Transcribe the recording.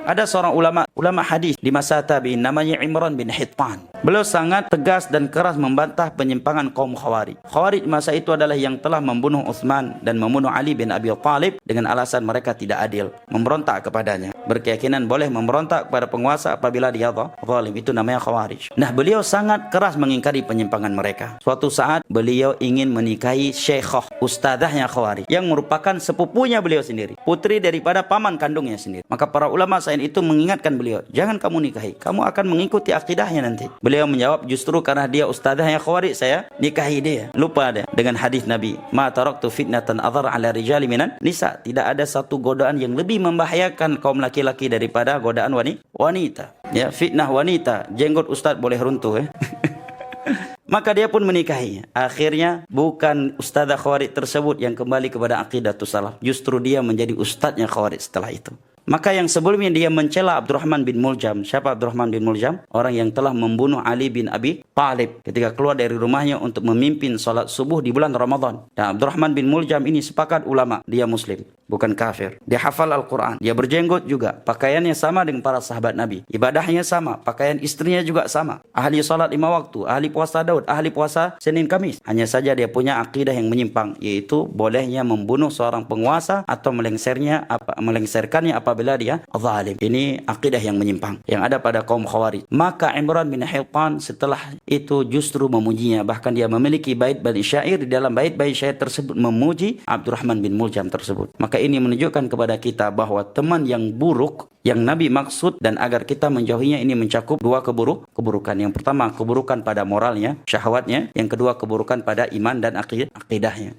Ada seorang ulama hadis di masa tabi'in namanya Imran bin Hittan. Beliau sangat tegas dan keras membantah penyimpangan kaum Khawarij. Khawarij masa itu adalah yang telah membunuh Utsman dan membunuh Ali bin Abi Thalib dengan alasan mereka tidak adil, memberontak kepadanya. Berkeyakinan boleh memberontak kepada penguasa apabila dia zalim, itu namanya Khawarij. Nah, beliau sangat keras mengingkari penyimpangan mereka. Suatu saat beliau ingin menikahi syekhah, ustadzahnya Khawarij, yang merupakan sepupunya beliau sendiri, putri daripada paman kandungnya sendiri. Maka para ulama saat itu mengingatkan beliau, jangan kamu nikahi, kamu akan mengikuti akidahnya nanti. Beliau menjawab, justru karena dia ustadzahnya Khawarij saya nikahi dia. Lupa dia dengan hadis Nabi, ma taraktu fitnatan adhar ala rijali minan nisa. Tidak ada satu godaan yang lebih membahayakan kaum laki-laki daripada godaan wanita. Ya, fitnah wanita, jenggot ustadz boleh runtuh ya. Maka dia pun menikahinya. Akhirnya bukan ustadzah Khawarij tersebut yang kembali kepada aqidatus salaf, justru dia menjadi ustadznya Khawarij setelah itu. Maka yang sebelumnya dia mencela Abdurrahman bin Muljam. Siapa Abdurrahman bin Muljam? Orang yang telah membunuh Ali bin Abi Thalib ketika keluar dari rumahnya untuk memimpin salat subuh di bulan Ramadan. Dan Abdurrahman bin Muljam ini sepakat ulama, dia muslim, bukan kafir. Dia hafal Al-Quran, dia berjenggot juga, pakaiannya sama dengan para sahabat Nabi, ibadahnya sama, pakaian istrinya juga sama, ahli salat 5 waktu, ahli puasa Daud, ahli puasa Senin Kamis. Hanya saja dia punya akidah yang menyimpang, yaitu bolehnya membunuh seorang penguasa atau melengsarkannya apabila dia zalim. Ini akidah yang menyimpang yang ada pada kaum Khawarij. Maka Imran bin Hittan setelah itu justru memujinya, bahkan dia memiliki bait-bait syair. Di dalam bait-bait syair tersebut memuji Abdurrahman bin Muljam tersebut. Maka ini menunjukkan kepada kita bahwa teman yang buruk yang Nabi maksud dan agar kita menjauhinya ini mencakup 2 keburukan. Yang pertama, keburukan pada moralnya, syahwatnya. Yang kedua, keburukan pada iman dan akidahnya.